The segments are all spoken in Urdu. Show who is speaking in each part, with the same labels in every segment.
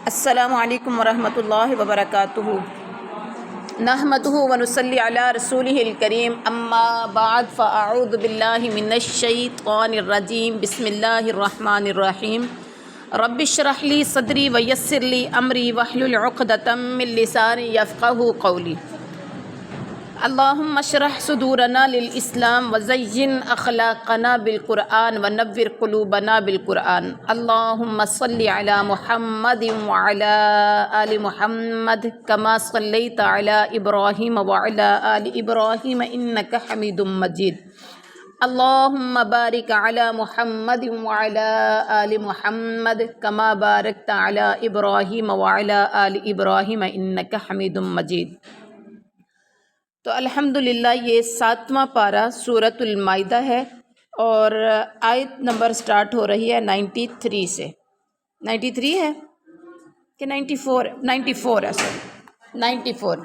Speaker 1: السلام علیکم ورحمۃ اللہ وبرکاتہ۔ نحمدہ ونصلی علی رسولہ الکریم، اما بعد فاعوذ باللہ من الشیطان الرجیم، بسم اللہ الرحمن الرحیم۔ رب اشرح لی صدری ویسر لی امری واحلل عقدۃ من لسانی یفقہوا قولی۔ اللہم اشرح صدورنا للاسلام وزین اخلاقنا بالقرآن ونور قلوبنا بالقرآن۔ اللہم صلی علی محمد وعلی آل محمد کما صلیت علی ابراہیم وعلی آل ابراہیم انک حمید مجید۔ اللہم بارک علی محمد وعلی آل محمد کما بارکت علی ابراہیم وعلی آل ابراہیم انک حمید مجید۔ تو الحمدللہ یہ 7واں پارہ سورۃ المائدہ ہے اور آیت نمبر سٹارٹ ہو رہی ہے 93 سے۔ 93 ہے کہ 94 ہے سوری 94۔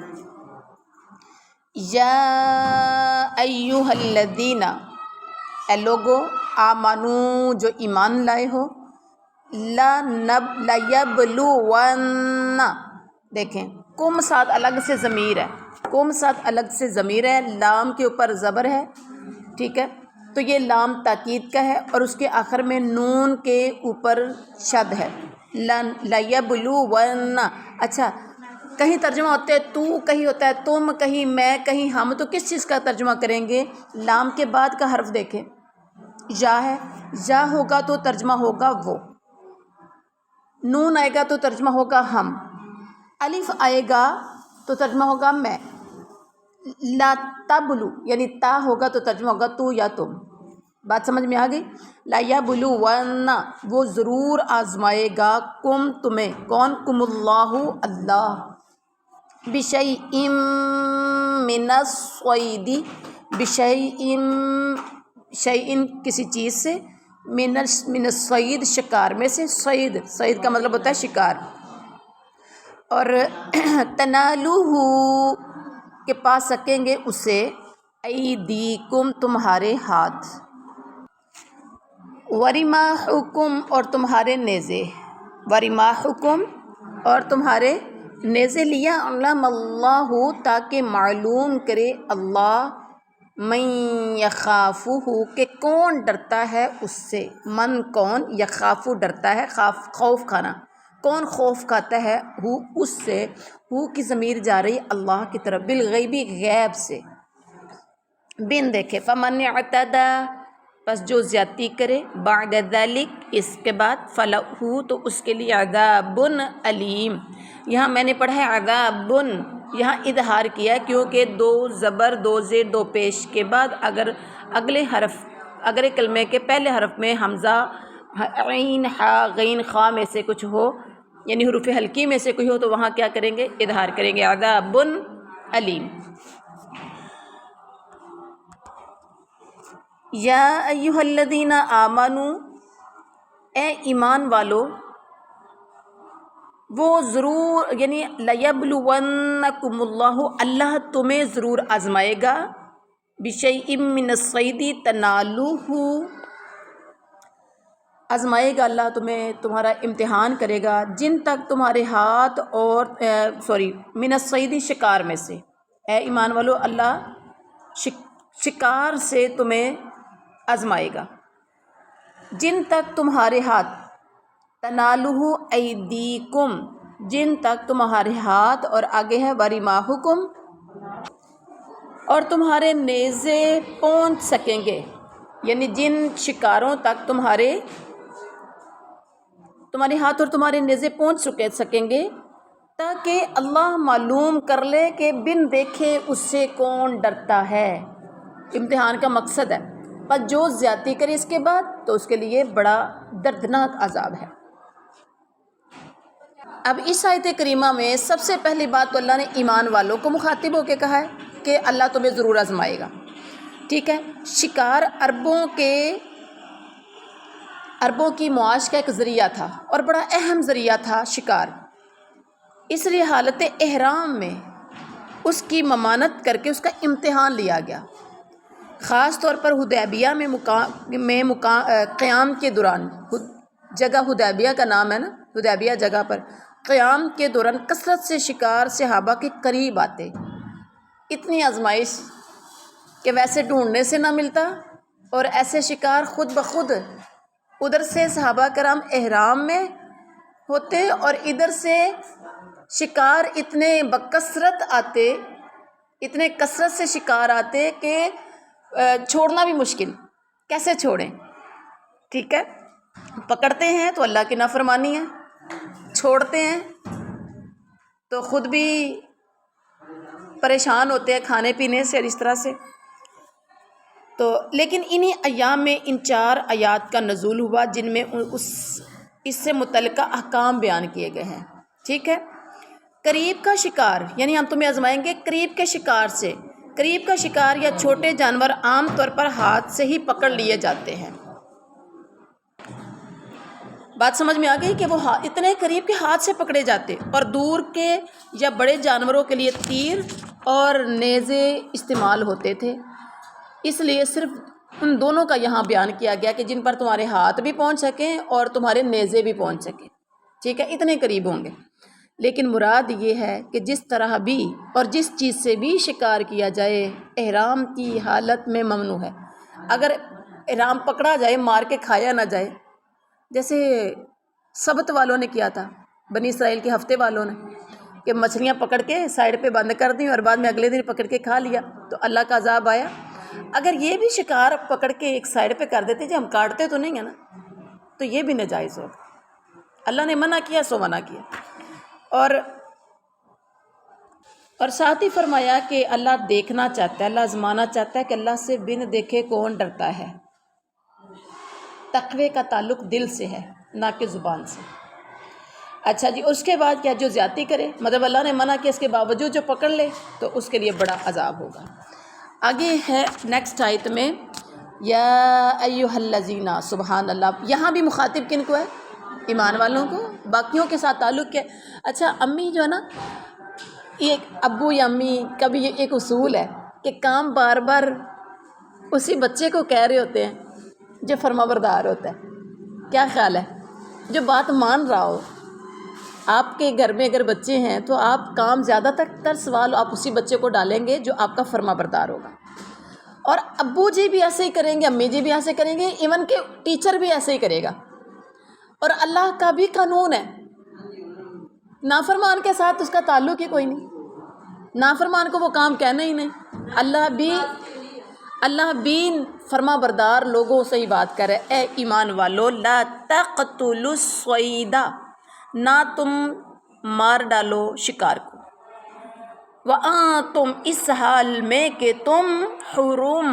Speaker 1: یا ایہا الذین، اے لوگو آمنو جو ایمان لائے ہو، لیبلون، دیکھیں کم ساتھ الگ سے ضمیر ہے، کم ساتھ الگ سے ضمیر ہے، لام کے اوپر زبر ہے، ٹھیک ہے، تو یہ لام تاکید کا ہے اور اس کے آخر میں نون کے اوپر شد ہے، لیبلون۔ اچھا، کہیں ترجمہ ہوتا ہے تو، کہیں ہوتا ہے تم، کہیں میں، کہیں ہم، تو کس چیز کا ترجمہ کریں گے؟ لام کے بعد کا حرف دیکھیں، یا ہے، یا ہوگا تو ترجمہ ہوگا وہ، نون آئے گا تو ترجمہ ہوگا ہم، الف آئے گا تو ترجمہ ہوگا میں، لا تبلو یعنی تا ہوگا تو ترجمہ ہوگا تو یا تم۔ بات سمجھ میں آ گئی؟ لا یبلون، وہ ضرور آزمائے گا، کم تمہیں، کون؟ کم اللہ، اللہ، بشیء من الصید، بشیء، شیء کسی چیز سے، من الصید شکار میں سے، صید، صید کا مطلب ہوتا ہے شکار، اور تنالوہ کہ پا سکیں گے اسے، ایدیکم تمہارے ہاتھ، ورماحکم اور تمہارے نیزے، ورماحکم اور تمہارے نیزے، لیعلم اللہ تاکہ معلوم کرے اللہ، من یخافہ کہ کون ڈرتا ہے اس سے، من کون، یخاف ڈرتا ہے، خوف کھانا، کون خوف کھاتا ہے ہو اس سے، ہو کی ضمیر جا رہی اللہ کی طرف، بالغیبی غیب سے، بن دیکھے، فمن اعتدی پس جو زیادتی کرے، بعد ذلک اس کے بعد، فلہ تو اس کے لیے عذاب علیم، یہاں میں نے پڑھا ہے عذاب، یہاں اظہار کیا کیونکہ دو زبر، دو زیر، دو پیش کے بعد اگر اگلے حرف، اگلے کلمے کے پہلے حرف میں حمزہ، عین، حا، غین، خا میں سے کچھ ہو، یعنی حروف حلقی میں سے کوئی ہو، تو وہاں کیا کریں گے؟ اظہار کریں گے، عذاب علیم۔ یا ایہا الذین آمنو، اے ایمان والو، وہ ضرور، یعنی لیبلونکم اللہ، اللہ تمہیں ضرور آزمائے گا، بشیء من الصید تنالوہ، آزمائے گا اللہ تمہیں، تمہارا امتحان کرے گا، جن تک تمہارے ہاتھ، اور من الصید شکار میں سے، اے ایمان والو اللہ شکار سے تمہیں آزمائے گا، جن تک تمہارے ہاتھ، تنالوہ ایدیکم، جن تک تمہارے ہاتھ، اور آگے ہے ورماحکم، اور تمہارے نیزے پہنچ سکیں گے، یعنی جن شکاروں تک تمہارے ہاتھ اور تمہارے نیزے پہنچ سکیں گے، تاکہ اللہ معلوم کر لے کہ بن دیکھے اس سے کون ڈرتا ہے، امتحان کا مقصد ہے، پر جو زیادتی کرے اس کے بعد تو اس کے لیے بڑا دردناک عذاب ہے۔ اب اس آیت کریمہ میں سب سے پہلی بات تو اللہ نے ایمان والوں کو مخاطب ہو کے کہا ہے کہ اللہ تمہیں ضرور آزمائے گا، ٹھیک ہے۔ شکار عربوں کی معاش کا ایک ذریعہ تھا اور بڑا اہم ذریعہ تھا شکار، اس لیے حالت احرام میں اس کی ممانت کر کے اس کا امتحان لیا گیا، خاص طور پر حدیبیہ میں قیام کے دوران، جگہ حدیبیہ کا نام ہے نا، حدیبیہ جگہ پر قیام کے دوران کثرت سے شکار صحابہ کے قریب آتے، اتنی آزمائش کہ ویسے ڈھونڈنے سے نہ ملتا، اور ایسے شکار خود بخود ادھر سے صحابہ کرام احرام میں ہوتے اور ادھر سے شکار اتنے بکثرت آتے، اتنے کثرت سے شکار آتے کہ چھوڑنا بھی مشکل، کیسے چھوڑیں؟ ٹھیک ہے، پکڑتے ہیں تو اللہ کی نافرمانی ہے، چھوڑتے ہیں تو خود بھی پریشان ہوتے ہیں کھانے پینے سے اور اس طرح سے۔ تو لیکن انہی ایام میں ان 4 آیات کا نزول ہوا جن میں اس سے متعلقہ احکام بیان کیے گئے ہیں۔ ٹھیک ہے، قریب کا شکار یعنی ہم تمہیں آزمائیں گے قریب کے شکار سے۔ قریب کا شکار یا چھوٹے جانور عام طور پر ہاتھ سے ہی پکڑ لیے جاتے ہیں۔ بات سمجھ میں آ گئی کہ وہ اتنے قریب کے ہاتھ سے پکڑے جاتے، اور دور کے یا بڑے جانوروں کے لیے تیر اور نیزے استعمال ہوتے تھے، اس لیے صرف ان دونوں کا یہاں بیان کیا گیا کہ جن پر تمہارے ہاتھ بھی پہنچ سکیں اور تمہارے نیزے بھی پہنچ سکیں۔ ٹھیک ہے، اتنے قریب ہوں گے، لیکن مراد یہ ہے کہ جس طرح بھی اور جس چیز سے بھی شکار کیا جائے احرام کی حالت میں ممنوع ہے۔ اگر احرام پکڑا جائے مار کے کھایا نہ جائے، جیسے سبت والوں نے کیا تھا، بنی اسرائیل کے ہفتے والوں نے، کہ مچھلیاں پکڑ کے سائڈ پہ بند کر دیں اور بعد میں اگلے دن پکڑ کے کھا لیا تو اللہ کا عذاب آیا۔ اگر یہ بھی شکار پکڑ کے ایک سائڈ پہ کر دیتے، جو ہم کاٹتے تو نہیں ہیں نا، تو یہ بھی ناجائز ہوگا۔ اللہ نے منع کیا سو منع کیا۔ اور ساتھ ہی فرمایا کہ اللہ دیکھنا چاہتا ہے، اللہ آزمانا چاہتا ہے کہ اللہ سے بن دیکھے کون ڈرتا ہے۔ تقوی کا تعلق دل سے ہے نہ کہ زبان سے۔ اچھا جی، اس کے بعد کیا؟ جو زیادتی کرے، مطلب اللہ نے منع کیا، اس کے باوجود جو پکڑ لے تو اس کے لیے بڑا عذاب ہوگا۔ آگے ہے نیکسٹ آیت میں یا ایھا الذین، سبحان اللہ، یہاں بھی مخاطب کن کو ہے؟ ایمان والوں کو، باقیوں کے ساتھ تعلق کیا ہے؟ اچھا، امی جو ہے نا، ایک ابو یا امی کا بھی یہ ایک اصول ہے کہ کام بار بار اسی بچے کو کہہ رہے ہوتے ہیں جو فرما بردار ہوتا ہے۔ کیا خیال ہے؟ جو بات مان رہا ہو، آپ کے گھر میں اگر بچے ہیں تو آپ کام زیادہ تر سوال آپ اسی بچے کو ڈالیں گے جو آپ کا فرما بردار ہوگا، اور ابو جی بھی ایسے ہی کریں گے، امی جی بھی ایسے کریں گے، ایون کہ ٹیچر بھی ایسے ہی کرے گا۔ اور اللہ کا بھی قانون ہے، نافرمان کے ساتھ اس کا تعلق ہی کوئی نہیں، نافرمان کو وہ کام کہنا ہی نہیں۔ اللہ بھی فرما بردار لوگوں سے ہی بات کر رہے، اے ایمان والو لا تقتلوا الصید، نہ تم مار ڈالو شکار کو، وَأَنْتُمْ، اس حال میں کہ تم حرم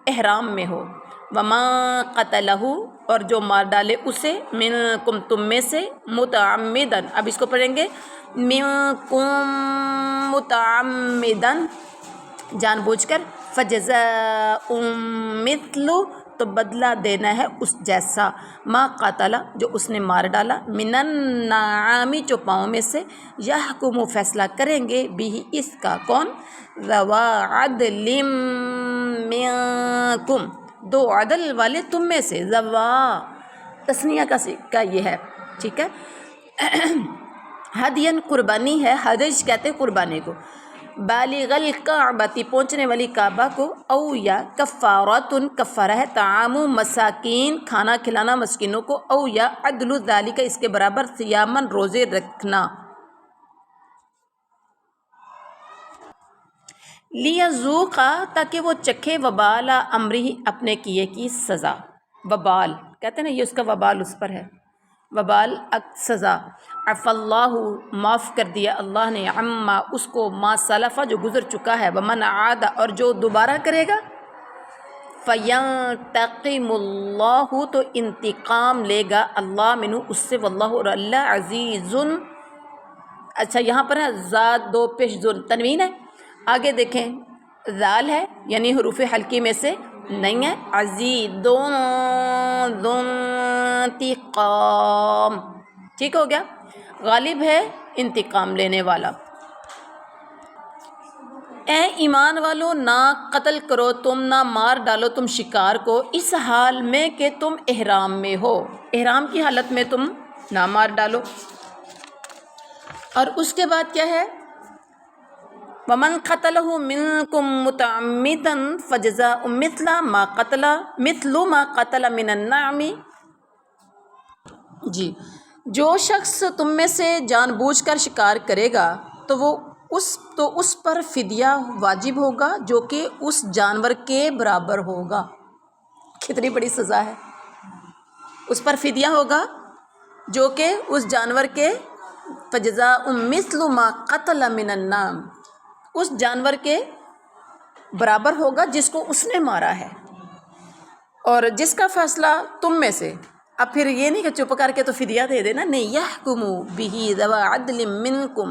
Speaker 1: احرام میں ہو، وَمَا قَتَلَهُ، اور جو مار ڈالے اسے، مِنْکُمْ، تم میں سے، مُتَعَمِّدًا، اب اس کو پڑھیں گے، مِنْکُمْ مُتَعَمِّدًا، جان بوجھ کر، فَجَزَاءٌ مِثْلُ، تو بدلہ دینا ہے اس جیسا، ما قاتل، جو اس نے مار ڈالا، من النعام، چوپاؤں میں سے، یحکم، فیصلہ کریں گے، بھی اس کا، کون؟ ذوا عدل منکم، 2 عدل والے تم میں سے، ذوا تثنیہ کا یہ ہے، ٹھیک ہے۔ ہدین، قربانی ہے، ہدج کہتے ہیں قربانی کو، بالغ الکعبۃ، پہنچنے والی کعبہ کو، او یا کفارۃ، کفارہ ہے، طعام مساکین، کھانا کھلانا مسکینوں کو، او یا عدل ذالک، اس کے برابر، صیاماً، روزے رکھنا، لیذوقا، تاکہ وہ چکھے، وبال امرہ، اپنے کیے کی سزا، وبال کہتے ہیں نا، یہ اس کا وبال اس پر ہے، وبال سزا، عفا اللہ، معاف کر دیا اللہ نے، عما، اس کو، ما سلفا، جو گزر چکا ہے، ومن عاد، اور جو دوبارہ کرے گا، فینتقم اللہ، تو انتقام لے گا اللہ منہ، اس سے، واللہ، اور اللہ، عزیز، اچھا یہاں پر ہے زاد 2 پیش تنوین ہے، آگے دیکھیں ذال ہے یعنی حروف حلقی میں سے نہیں ہے، عزیز، ذو انتقام، ٹھیک ہو گیا، غالب ہے، انتقام لینے والا۔ اے ایمان والو، نہ قتل کرو تم، نہ مار ڈالو تم شکار کو، اس حال میں کہ تم احرام میں ہو، احرام کی حالت میں تم نہ مار ڈالو۔ اور اس کے بعد کیا ہے؟ وَمَنْ قَتَلَهُ مِنْكُمْ مُتَعَمِّدًا فَجَزَاءٌ مِثْلُ مَا قَتَلَ مِنَ النَّعَمِ۔ جی، جو شخص تم میں سے جان بوجھ کر شکار کرے گا تو اس پر فدیہ واجب ہوگا جو کہ اس جانور کے برابر ہوگا۔ کتنی بڑی سزا ہے! اس پر فدیہ ہوگا جو کہ اس جانور کے فَجَزَاءٌ مِثْلُ مَا قَتَلَ مِنَ النَّعَمِ، اس جانور کے برابر ہوگا جس کو اس نے مارا ہے۔ اور جس کا فیصلہ تم میں سے، اب پھر یہ نہیں کہ چپ کر کے تو فدیہ دے دینا، نہیں، يَحْكُمُ بِهِ ذَوَا عَدْلٍ مِّنْكُمْ،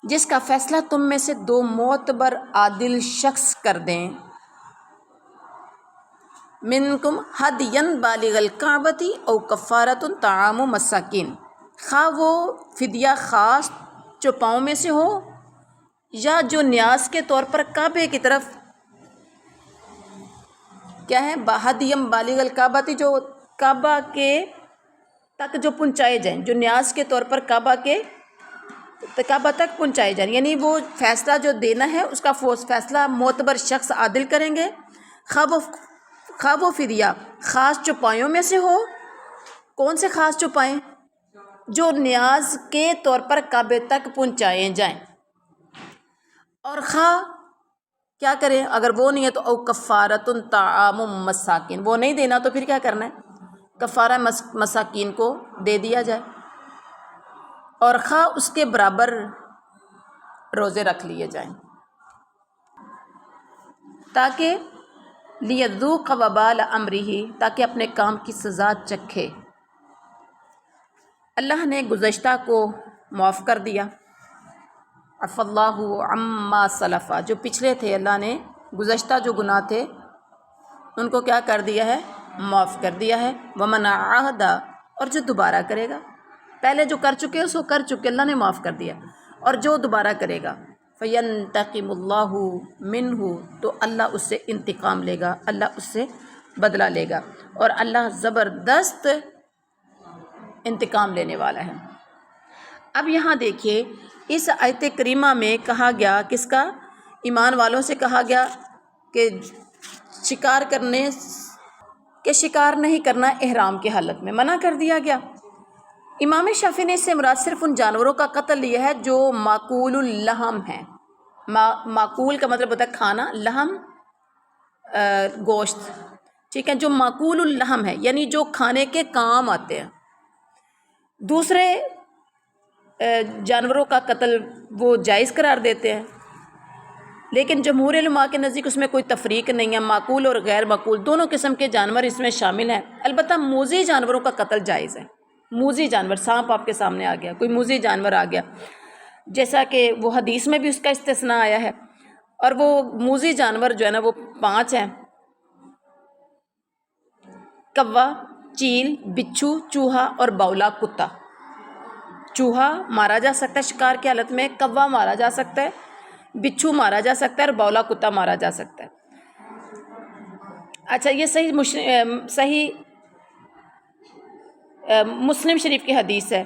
Speaker 1: جس کا فیصلہ تم میں سے 2 معتبر عادل شخص کر دیں، منکم ہدین بالغ الکعبۃ او کفارۃ طعام مساکین، خواہ وہ فدیہ خاص چوپاؤں میں سے ہو یا جو نیاز کے طور پر کعبے کی طرف کیا ہے، ہدیم بالغ الکعبۃ، جو کعبہ کے تک جو پہنچائے جائیں، جو نیاز کے طور پر کعبہ تک پہنچائے جائیں، یعنی وہ فیصلہ جو دینا ہے اس کا فیصلہ معتبر شخص عادل کریں گے، خواہ وہ فدیہ خاص چوپایوں میں سے ہو۔ کون سے خاص چوپائیں؟ جو نیاز کے طور پر کعبے تک پہنچائے جائیں، اور خواہ کیا کریں، اگر وہ نہیں ہے تو او کفارۃ طعام مساکین، وہ نہیں دینا تو پھر کیا کرنا ہے، کفارہ مساکین کو دے دیا جائے، اور خواہ اس کے برابر روزے رکھ لیے جائیں، تاکہ لیذوق وبال امرہ، تاکہ اپنے کام کی سزا چکھے۔ اللہ نے گزشتہ کو معاف کر دیا، عفا اللہ عما سلف، جو پچھلے تھے اللہ نے گزشتہ جو گناہ تھے ان کو کیا کر دیا ہے، معاف کر دیا ہے۔ ومن عاہد، اور جو دوبارہ کرے گا، پہلے جو کر چکے اس کو کر چکے اللہ نے معاف کر دیا، اور جو دوبارہ کرے گا فینتقم اللہ منہ، تو اللہ اس سے انتقام لے گا، اللہ اس سے بدلہ لے گا، اور اللہ زبردست انتقام لینے والا ہے۔ اب یہاں دیکھیے اس آیت کریمہ میں کہا گیا کس کا، ایمان والوں سے کہا گیا کہ شکار نہیں کرنا احرام کی حالت میں، منع کر دیا گیا۔ امام شافعی نے اس سے مراد صرف ان جانوروں کا قتل لیا ہے جو معقول اللحم ہیں۔ معقول کا مطلب ہوتا ہے کھانا، لحم گوشت، ٹھیک ہے، جو معقول اللحم ہے یعنی جو کھانے کے کام آتے ہیں۔ دوسرے جانوروں کا قتل وہ جائز قرار دیتے ہیں، لیکن جمہور علماء کے نزدیک اس میں کوئی تفریق نہیں ہے، معقول اور غیر معقول دونوں قسم کے جانور اس میں شامل ہیں۔ البتہ موذی جانوروں کا قتل جائز ہے۔ موذی جانور، سانپ آپ کے سامنے آ گیا، کوئی موذی جانور آ گیا، جیسا کہ وہ حدیث میں بھی اس کا استثناء آیا ہے، اور وہ موذی جانور جو ہے نا وہ 5 ہیں: کوا، چیل، بچھو، چوہا اور باولا کتا۔ چوہا مارا جا سکتا ہے شکار کی حالت میں، کوا مارا جا سکتا ہے، بچھو مارا جا سکتا ہے، اور باولا کتا مارا جا سکتا ہے۔ اچھا، یہ صحیح مسلم شریف کی حدیث ہے۔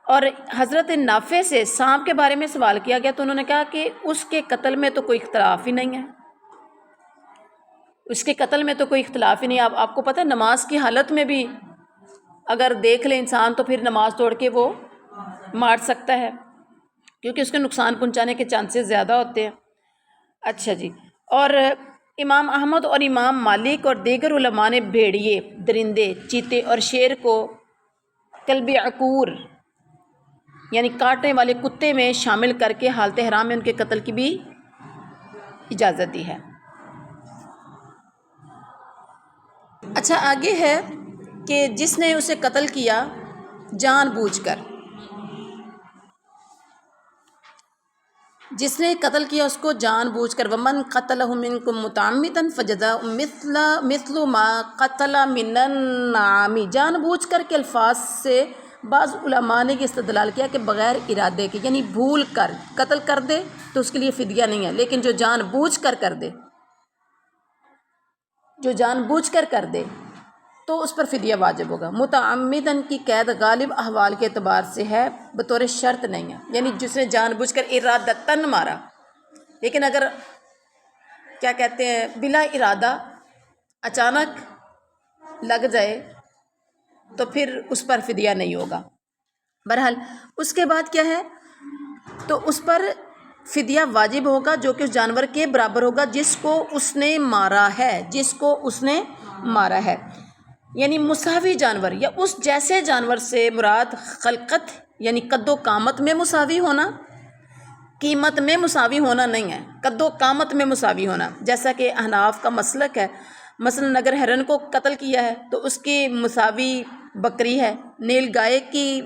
Speaker 1: اور حضرت نافع سے سانپ کے بارے میں سوال کیا گیا تو انہوں نے کہا کہ اس کے قتل میں تو کوئی اختلاف ہی نہیں ہے، اس کے قتل میں تو کوئی اختلاف ہی نہیں ہے۔ آپ کو پتہ ہے نماز کی حالت میں بھی اگر دیکھ لے انسان تو پھر نماز توڑ کے وہ مار سکتا ہے، کیونکہ اس کے نقصان پہنچانے کے چانسز زیادہ ہوتے ہیں۔ اچھا جی، اور امام احمد اور امام مالک اور دیگر علماء نے بھیڑیے، درندے، چیتے اور شیر کو کلب عقور یعنی کاٹنے والے کتے میں شامل کر کے حالت احرام میں ان کے قتل کی بھی اجازت دی ہے۔ اچھا، آگے ہے کہ جس نے اسے قتل کیا جان بوجھ کر، جس نے قتل کیا اس کو جان بوجھ کر، ومن قتلہ منکم متعمدا فجزاء مثل ما قتل من النعام، جان بوجھ کر کے الفاظ سے بعض علماء نے یہ استدلال کیا کہ بغیر ارادے کے، یعنی بھول کر قتل کر دے تو اس کے لیے فدیہ نہیں ہے، لیکن جو جان بوجھ کر کر دے، جو جان بوجھ کر کر دے تو اس پر فدیہ واجب ہوگا۔ متعمدن کی قید غالب احوال کے اعتبار سے ہے، بطور شرط نہیں ہے، یعنی جس نے جان بوجھ کر ارادتاً مارا، لیکن اگر کیا کہتے ہیں بلا ارادہ اچانک لگ جائے تو پھر اس پر فدیہ نہیں ہوگا۔ بہرحال اس کے بعد کیا ہے، تو اس پر فدیہ واجب ہوگا جو کہ اس جانور کے برابر ہوگا جس کو اس نے مارا ہے، جس کو اس نے مارا ہے، یعنی مساوی جانور یا اس جیسے جانور سے مراد خلقت یعنی قد و قامت میں مساوی ہونا، قیمت میں مساوی ہونا نہیں ہے، قد و قامت میں مساوی ہونا، جیسا کہ احناف کا مسلک ہے۔ مثلا اگر ہرن کو قتل کیا ہے تو اس کی مساوی بکری ہے، نیل گائے کی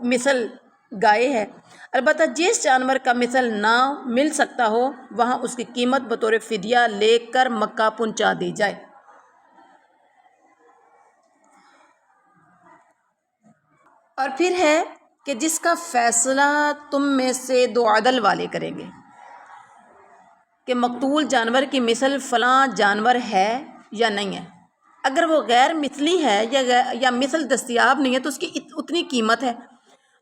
Speaker 1: مثل گائے ہے، البتہ جس جانور کا مثل نہ مل سکتا ہو وہاں اس کی قیمت بطور فدیہ لے کر مکہ پہنچا دی جائے۔ اور پھر ہے کہ جس کا فیصلہ تم میں سے دو عدل والے کریں گے کہ مقتول جانور کی مثل فلاں جانور ہے یا نہیں ہے، اگر وہ غیر مثلی ہے یا مثل دستیاب نہیں ہے تو اس کی اتنی قیمت ہے،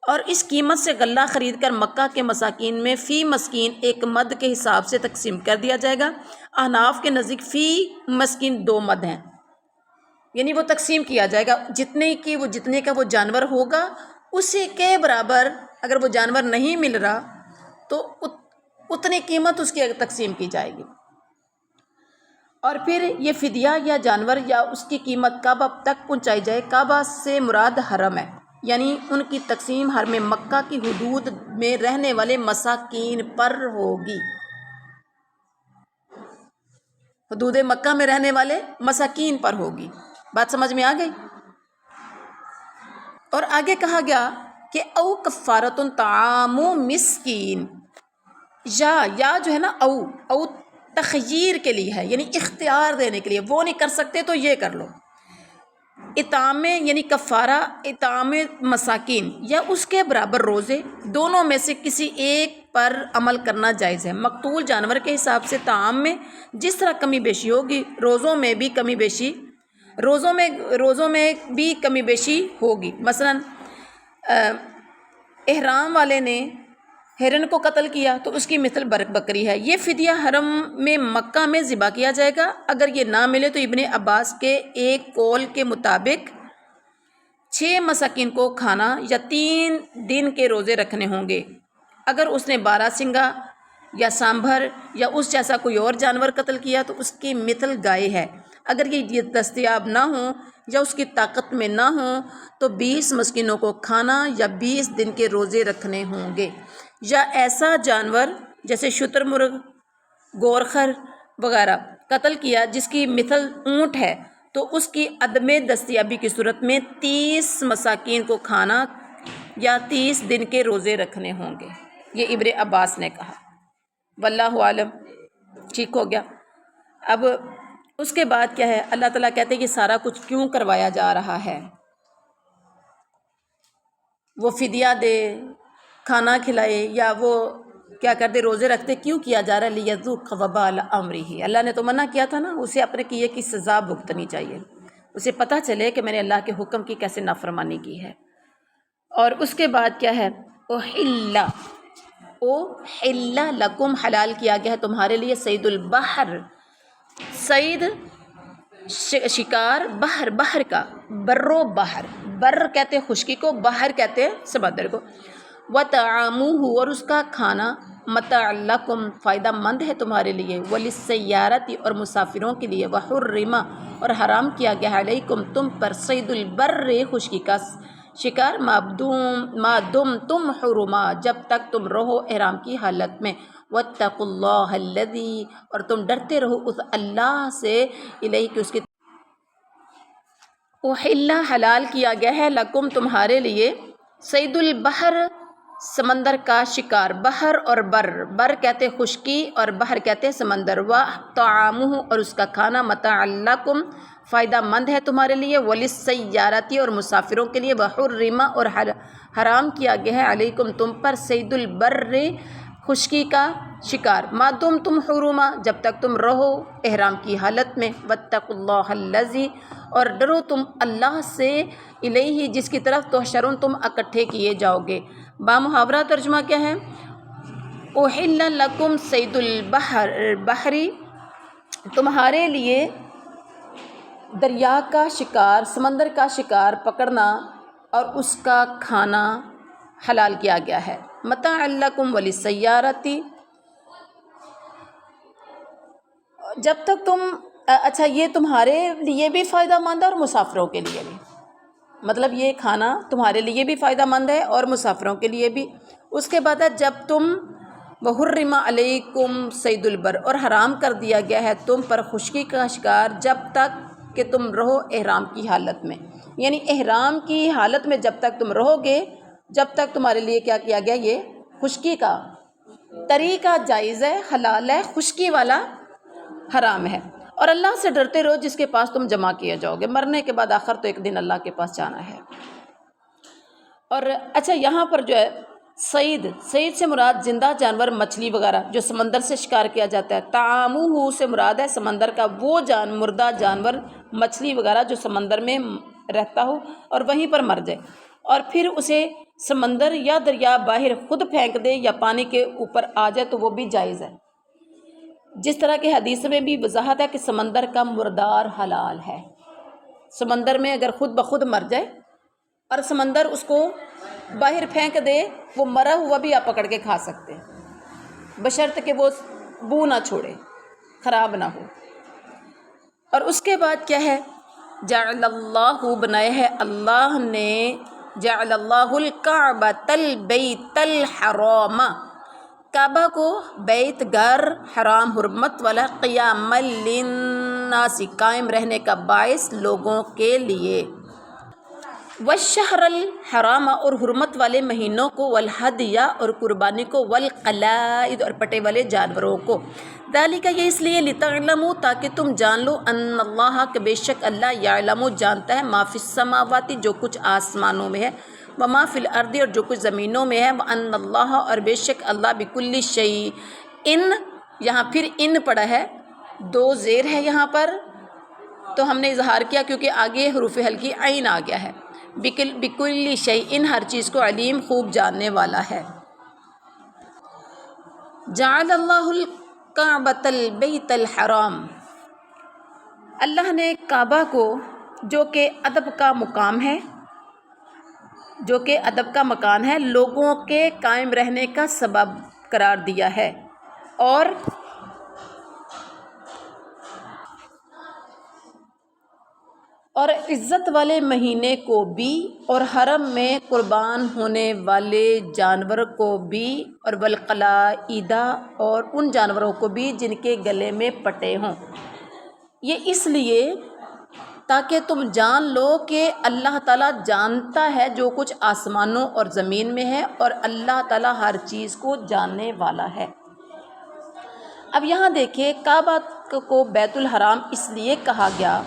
Speaker 1: اور اس قیمت سے غلہ خرید کر مکہ کے مساکین میں فی مسکین ایک مد کے حساب سے تقسیم کر دیا جائے گا۔ احناف کے نزدیک فی مسکین 2 مد ہیں، یعنی وہ تقسیم کیا جائے گا جتنے کا وہ جانور ہوگا اسی کے برابر، اگر وہ جانور نہیں مل رہا تو اتنی قیمت اس کی تقسیم کی جائے گی۔ اور پھر یہ فدیہ یا جانور یا اس کی قیمت کعبہ تک پہنچائی جائے۔ کعبہ سے مراد حرم ہے، یعنی ان کی تقسیم حرم مکہ کی حدود میں رہنے والے مساکین پر ہوگی، حدود مکہ میں رہنے والے مساکین پر ہوگی۔ بات سمجھ میں آ گئی؟ اور آگے کہا گیا کہ او کفارۃ طعام مسکین، یا جو ہے نا او تخییر کے لیے ہے، یعنی اختیار دینے کے لیے، وہ نہیں کر سکتے تو یہ کر لو۔ اطعام یعنی کفارہ اطعام مساکین یا اس کے برابر روزے، دونوں میں سے کسی ایک پر عمل کرنا جائز ہے۔ مقتول جانور کے حساب سے طعام میں جس طرح کمی بیشی ہوگی روزوں میں بھی کمی بیشی ہوگی۔ مثلا احرام والے نے ہرن کو قتل کیا تو اس کی مثل بکری ہے، یہ فدیہ حرم میں مکہ میں ذبح کیا جائے گا۔ اگر یہ نہ ملے تو ابن عباس کے ایک قول کے مطابق 6 مساکین کو کھانا یا 3 دن کے روزے رکھنے ہوں گے۔ اگر اس نے 12 سنگا یا سانبھر یا اس جیسا کوئی اور جانور قتل کیا تو اس کی مثل گائے ہے۔ اگر یہ دستیاب نہ ہوں یا اس کی طاقت میں نہ ہوں تو 20 مسکینوں کو کھانا یا 20 دن کے روزے رکھنے ہوں گے۔ یا ایسا جانور جیسے شتر مرغ، گورخر وغیرہ قتل کیا جس کی مثل اونٹ ہے تو اس کی عدم دستیابی کی صورت میں 30 مساکین کو کھانا یا 30 دن کے روزے رکھنے ہوں گے، یہ ابن عباس نے کہا۔ واللہ عالم، ٹھیک ہو گیا۔ اب اس کے بعد کیا ہے، اللہ تعالیٰ کہتے ہیں کہ سارا کچھ کیوں کروایا جا رہا ہے، وہ فدیہ دے، کھانا کھلائے یا وہ کیا کرتے روزے رکھتے، کیوں کیا جا رہا ہے؟ لیذوق وبال امرہ، اللہ نے تو منع کیا تھا نا، اسے اپنے کیے کی سزا بھگتنی چاہیے، اسے پتہ چلے کہ میں نے اللہ کے حکم کی کیسے نافرمانی کی ہے۔ اور اس کے بعد کیا ہے، احل لکم، حلال کیا گیا ہے تمہارے لیے، صید البحر، صید شکار، بحر کا، برو بحر، بر کہتے ہیں خشکی کو، بحر کہتے ہیں سمندر کو، وطعامہ، اور اس کا کھانا، متاع لکم، فائدہ مند ہے تمہارے لیے، وللسیارۃ، اور مسافروں کے لیے، وحرم، اور حرام کیا گیا ہے علیکم تم پر، صید البر، خشکی کا شکار، ما دمتم حرما، جب تک تم رہو احرام کی حالت میں، واتقوا اللہ الذی، اور تم ڈرتے رہو اس اللہ سے، الیہ کہ اس کی، احل، حلال کیا گیا ہے، لکم تمہارے لیے، صید البحر، سمندر کا شکار، بحر اور بر کہتے خشکی اور بحر کہتے سمندر، وطعامہ، اور اس کا کھانا، متاع لکم، فائدہ مند ہے تمہارے لیے، وللسیارۃ، اور مسافروں کے لیے، وحرم، اور حرام کیا گیا ہے علیکم تم پر، صید البر، خشکی کا شکار، ما دم تم حرما، جب تک تم رہو احرام کی حالت میں، واتقوا اللہ الذی، اور ڈرو تم اللہ سے، الیہ جس کی طرف تحشرون تم اکٹھے کیے جاؤ گے۔ با محاورہ ترجمہ کیا ہے؟ احل لکم صید البحری، تمہارے لیے دریا کا شکار، سمندر کا شکار پکڑنا اور اس کا کھانا حلال کیا گیا ہے۔ متاعا لکم وللسیارۃ، جب تک تم اچھا یہ تمہارے لیے بھی فائدہ مند ہے اور مسافروں کے لیے بھی، مطلب یہ کھانا تمہارے لیے بھی فائدہ مند ہے اور مسافروں کے لیے بھی۔ اس کے بعد جب تم وحرم علیکم صید البر، اور حرام کر دیا گیا ہے تم پر خشکی کا شکار جب تک کہ تم رہو احرام کی حالت میں، یعنی احرام کی حالت میں جب تک تم رہو گے، جب تک تمہارے لیے کیا کیا گیا، یہ خشکی کا طریقہ جائز ہے، حلال ہے، خشکی والا حرام ہے۔ اور اللہ سے ڈرتے رہو جس کے پاس تم جمع کیے جاؤ گے، مرنے کے بعد آخر تو ایک دن اللہ کے پاس جانا ہے۔ اور اچھا یہاں پر جو ہے صید سے مراد زندہ جانور، مچھلی وغیرہ جو سمندر سے شکار کیا جاتا ہے۔ طعامہ سے مراد ہے سمندر کا وہ مردہ جانور، مچھلی وغیرہ جو سمندر میں رہتا ہو اور وہیں پر مر جائے، اور پھر اسے سمندر یا دریا باہر خود پھینک دے یا پانی کے اوپر آ جائے تو وہ بھی جائز ہے۔ جس طرح کہ حدیث میں بھی وضاحت ہے کہ سمندر کا مردار حلال ہے، سمندر میں اگر خود بخود مر جائے اور سمندر اس کو باہر پھینک دے، وہ مرا ہوا بھی آپ پکڑ کے کھا سکتے ہیں، بشرط کہ وہ بو نہ چھوڑے، خراب نہ ہو۔ اور اس کے بعد کیا ہے؟ جعل اللہ، بنایا ہے اللہ نے، جعل اللہ الکعبۃ البیت الحرام، کعبہ کو بیت گھر حرام حرمت والا، قیاما للناس، قائم رہنے کا باعث لوگوں کے لیے، والشہر الحرام، اور حرمت والے مہینوں کو، والہدی، اور قربانی کو، والقلائد، اور پٹے والے جانوروں کو، ذالک، یہ اس لیے، لتعلموا، تاکہ تم جان لو، ان اللہ، کہ بے شک اللہ، یعلم، جانتا ہے، ما فی السماوات، جو کچھ آسمانوں میں ہے، وما فی الارض، اور جو کچھ زمینوں میں ہے، وان اللہ، اور بے شک اللہ، بکل شیء، یہاں پھر ان پڑا ہے، دو زیر ہے یہاں پر تو ہم نے اظہار کیا کیونکہ آگے حروف ہلکی عین آ گیا ہے، بکل شیء، ہر چیز کو، علیم، خوب جاننے والا ہے۔ جعل اللہ الکعبۃ البیت الحرام، اللہ نے کعبہ کو، جو کہ ادب کا مقام ہے، جو کہ ادب کا مکان ہے، لوگوں کے قائم رہنے کا سبب قرار دیا ہے، اور عزت والے مہینے کو بھی، اور حرم میں قربان ہونے والے جانور کو بھی، اور والقلائد، اور ان جانوروں کو بھی جن کے گلے میں پٹے ہوں، یہ اس لیے تاکہ تم جان لو کہ اللہ تعالیٰ جانتا ہے جو کچھ آسمانوں اور زمین میں ہے، اور اللہ تعالیٰ ہر چیز کو جاننے والا ہے۔ اب یہاں دیکھیں، کعبہ کو بیت الحرام اس لیے کہا گیا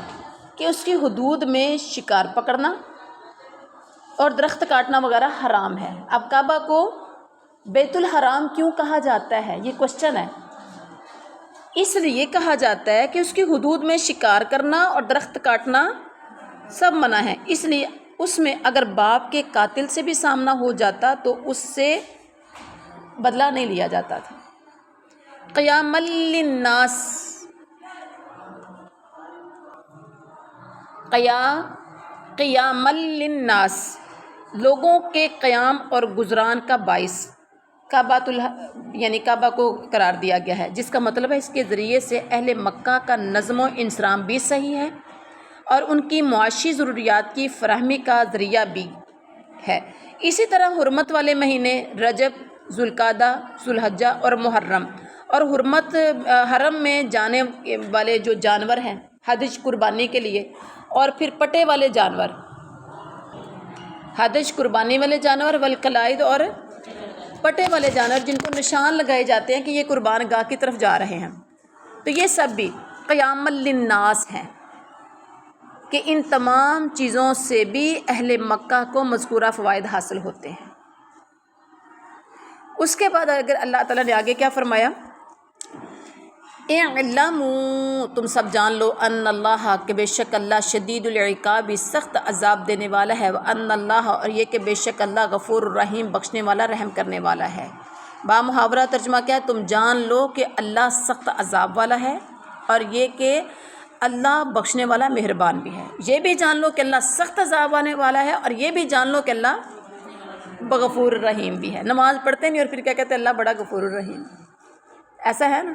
Speaker 1: کہ اس کی حدود میں شکار پکڑنا اور درخت کاٹنا وغیرہ حرام ہے۔ اب کعبہ کو بیت الحرام کیوں کہا جاتا ہے، یہ کوشچن ہے۔ اس لیے کہا جاتا ہے کہ اس کی حدود میں شکار کرنا اور درخت کاٹنا سب منع ہے، اس لیے اس میں اگر باپ کے قاتل سے بھی سامنا ہو جاتا تو اس سے بدلہ نہیں لیا جاتا تھا۔ قیاما للناس، قیاما للناس، لوگوں کے قیام اور گزران کا باعث یعنی کعبہ کو قرار دیا گیا ہے، جس کا مطلب ہے اس کے ذریعے سے اہل مکہ کا نظم و انصرام بھی صحیح ہے اور ان کی معاشی ضروریات کی فراہمی کا ذریعہ بھی ہے۔ اسی طرح حرمت والے مہینے رجب، ذوالقعدہ، ذوالحجہ اور محرم، اور حرم میں جانے والے جو جانور ہیں ہدی قربانی کے لیے، اور پھر پٹے والے جانور، ہدی قربانی والے جانور، والقلائد، اور پٹے والے جانور جن کو نشان لگائے جاتے ہیں کہ یہ قربان گاہ کی طرف جا رہے ہیں، تو یہ سب بھی قیاما للناس ہیں کہ ان تمام چیزوں سے بھی اہل مکہ کو مذکورہ فوائد حاصل ہوتے ہیں۔ اس کے بعد اگر اللہ تعالیٰ نے آگے کیا فرمایا، اعلموا تم سب جان لو ان اللہ کہ بے شک اللہ شدید العقاب سخت عذاب دینے والا ہے، وان اللہ اور یہ کہ بے شک اللہ غفور الرحیم بخشنے والا رحم کرنے والا ہے۔ با محاورہ ترجمہ کیا ہے؟ تم جان لو کہ اللہ سخت عذاب والا ہے اور یہ کہ اللہ بخشنے والا مہربان بھی ہے۔ یہ بھی جان لو کہ اللہ سخت عذاب آنے والا ہے اور یہ بھی جان لو کہ اللہ غفور الرحیم بھی ہے۔ نماز پڑھتے نہیں اور پھر کیا کہتے ہیں؟ اللہ بڑا غفور الرحیم، ایسا ہے نا؟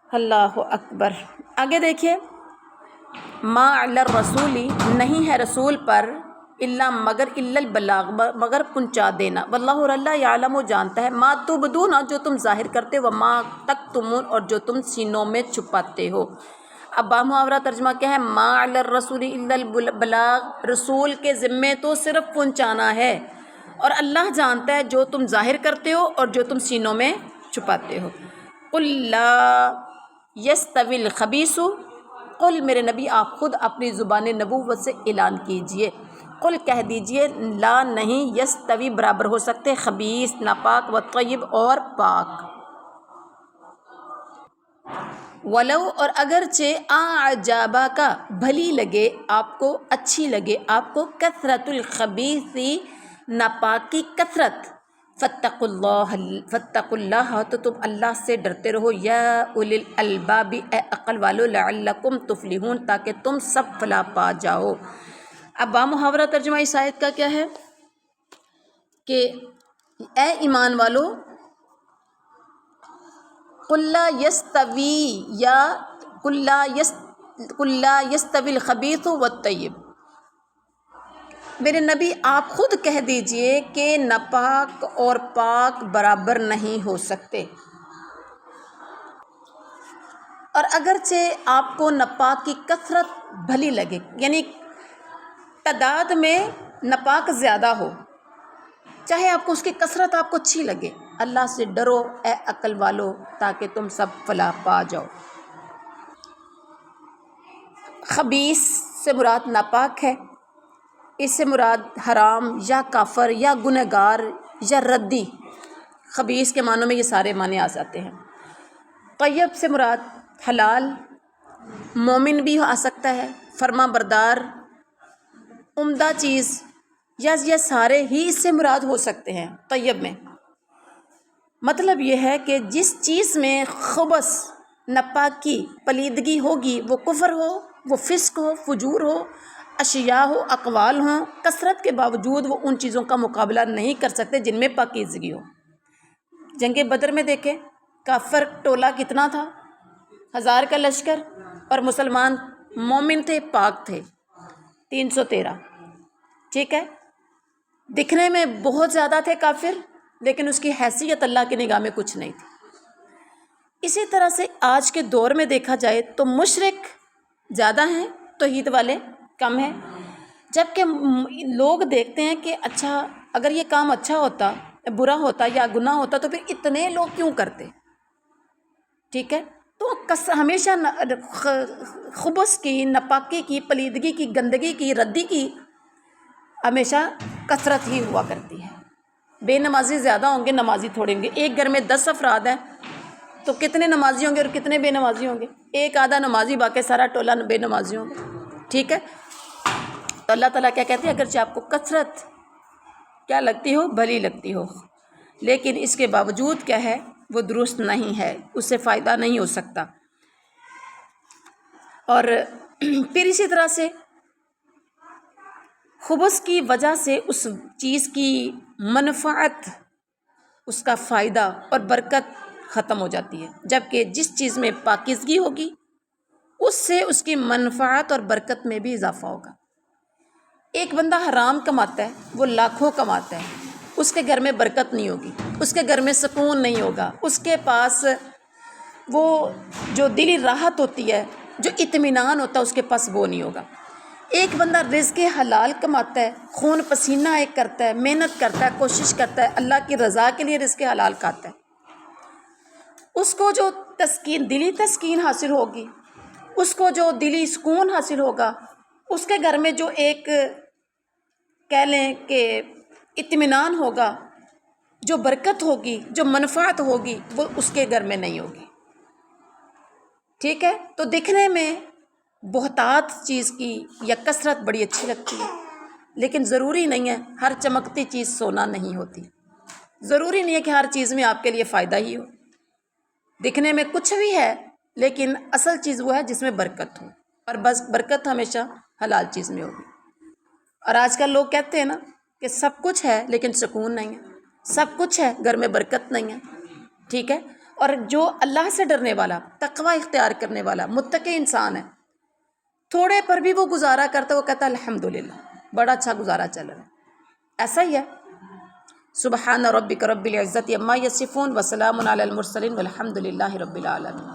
Speaker 1: اللہ اکبر۔ آگے دیکھیے، ما علی الرسول نہیں ہے رسول پر الا مگر الا البلاغ مگر پہنچا دینا، واللہ اور اللہ یعلم جانتا ہے ما تبدون جو تم ظاہر کرتے ہو، وما تکتمون اور جو تم سینوں میں چھپاتے ہو۔ اب با محاورہ ترجمہ کیا ہے؟ ما علی الرسول الا البلاغ، رسول کے ذمے تو صرف پہنچانا ہے اور اللہ جانتا ہے جو تم ظاہر کرتے ہو اور جو تم سینوں میں چھپاتے ہو۔ قل لا یستوی الخبیث، قل میرے نبی آپ خود اپنی زبان نبوت سے اعلان کیجئے، قل کہہ دیجئے لا نہیں یستوی برابر ہو سکتے خبیث ناپاک و طیب اور پاک، ولو اور اگرچہ اعجابا کا بھلی لگے آپ کو، اچھی لگے آپ کو، کثرت الخبیث ناپاک کی کثرت، فاتقوا اللہ تو تم اللہ سے ڈرتے رہو، یا اولی الالباب اے عقل والو، لعلکم تفلحون تاکہ تم سب فلاح پا جاؤ۔ اب با محاورہ ترجمہ اس آیت کا کیا ہے کہ اے ایمان والو، قل لا یستوی یا قل لا یستوی الخبیث والطیب، میرے نبی آپ خود کہہ دیجئے کہ ناپاک اور پاک برابر نہیں ہو سکتے، اور اگرچہ آپ کو ناپاک کی کثرت بھلی لگے، یعنی تعداد میں ناپاک زیادہ ہو، چاہے آپ کو اس کی کثرت آپ کو اچھی لگے، اللہ سے ڈرو اے عقل والو تاکہ تم سب فلاح پا جاؤ۔ خبیث سے مراد ناپاک ہے، اس سے مراد حرام یا کافر یا گنہگار یا ردی، خبیث کے معنوں میں یہ سارے معنی آ جاتے ہیں۔ طیب سے مراد حلال، مومن بھی آ سکتا ہے، فرما بردار، عمدہ چیز، یا یہ سارے ہی اس سے مراد ہو سکتے ہیں طیب میں۔ مطلب یہ ہے کہ جس چیز میں خبث، ناپاکی، پلیدگی ہوگی، وہ کفر ہو، وہ فسق ہو، فجور ہو، اشیاء ہو، اقوال ہوں، کثرت کے باوجود وہ ان چیزوں کا مقابلہ نہیں کر سکتے جن میں پاکیزگی ہو۔ جنگ بدر میں دیکھیں کافر ٹولہ کتنا تھا، 1000 کا لشکر، اور مسلمان مومن تھے، پاک تھے 313، ٹھیک ہے؟ دکھنے میں بہت زیادہ تھے کافر، لیکن اس کی حیثیت اللہ کی نگاہ میں کچھ نہیں تھی۔ اسی طرح سے آج کے دور میں دیکھا جائے تو مشرک زیادہ ہیں، توحید والے کم ہیں، جبکہ لوگ دیکھتے ہیں کہ اچھا اگر یہ کام اچھا ہوتا، برا ہوتا یا گناہ ہوتا تو پھر اتنے لوگ کیوں کرتے، ٹھیک ہے؟ تو ہمیشہ خبث کی، ناپاکی کی، پلیدگی کی، گندگی کی، ردی کی ہمیشہ کثرت ہی ہوا کرتی ہے۔ بے نمازی زیادہ ہوں گے، نمازی تھوڑے ہوں گے۔ ایک گھر میں 10 افراد ہیں تو کتنے نمازی ہوں گے اور کتنے بے نمازی ہوں گے؟ ایک آدھا نمازی، باقی سارا ٹولہ بے نمازی ہوں گے، ٹھیک ہے؟ تو اللہ تعالیٰ کیا کہتے ہیں؟ اگرچہ آپ کو کثرت کیا لگتی ہو، بھلی لگتی ہو، لیکن اس کے باوجود کیا ہے؟ وہ درست نہیں ہے، اس سے فائدہ نہیں ہو سکتا۔ اور پھر اسی طرح سے خبث کی وجہ سے اس چیز کی منفعت، اس کا فائدہ اور برکت ختم ہو جاتی ہے، جبکہ جس چیز میں پاکیزگی ہوگی اس سے اس کی منفعت اور برکت میں بھی اضافہ ہوگا۔ ایک بندہ حرام کماتا ہے، وہ لاکھوں کماتا ہے، اس کے گھر میں برکت نہیں ہوگی، اس کے گھر میں سکون نہیں ہوگا، اس کے پاس وہ جو دلی راحت ہوتی ہے، جو اطمینان ہوتا ہے، اس کے پاس وہ نہیں ہوگا۔ ایک بندہ رزق حلال کماتا ہے، خون پسینہ ایک کرتا ہے، محنت کرتا ہے، کوشش کرتا ہے، اللہ کی رضا کے لیے رزق حلال کھاتا ہے، اس کو جو تسکین، دلی تسکین حاصل ہوگی، اس کو جو دلی سکون حاصل ہوگا، اس کے گھر میں جو ایک کہہ لیں کہ اطمینان ہوگا، جو برکت ہوگی، جو منفعت ہوگی، وہ اس کے گھر میں نہیں ہوگی۔ ٹھیک ہے، تو دکھنے میں بہتات چیز کی یا کثرت بڑی اچھی لگتی ہے، لیکن ضروری نہیں ہے ہر چمکتی چیز سونا نہیں ہوتی، ضروری نہیں ہے کہ ہر چیز میں آپ کے لیے فائدہ ہی ہو، دکھنے میں کچھ بھی ہے لیکن اصل چیز وہ ہے جس میں برکت ہو، اور بس برکت ہمیشہ حلال چیز میں ہوگی۔ اور آج کل لوگ کہتے ہیں نا کہ سب کچھ ہے لیکن سکون نہیں ہے، سب کچھ ہے گھر میں برکت نہیں ہے، ٹھیک ہے، اور جو اللہ سے ڈرنے والا، تقوی اختیار کرنے والا متقی انسان ہے، تھوڑے پر بھی وہ گزارا کرتا ہے، وہ کہتا ہے الحمدللہ بڑا اچھا گزارا چل رہا ہے، ایسا ہی ہے۔ سبحان ربک رب العزت عما یصفون وسلام علی المرسلین والحمد للہ رب العالمین۔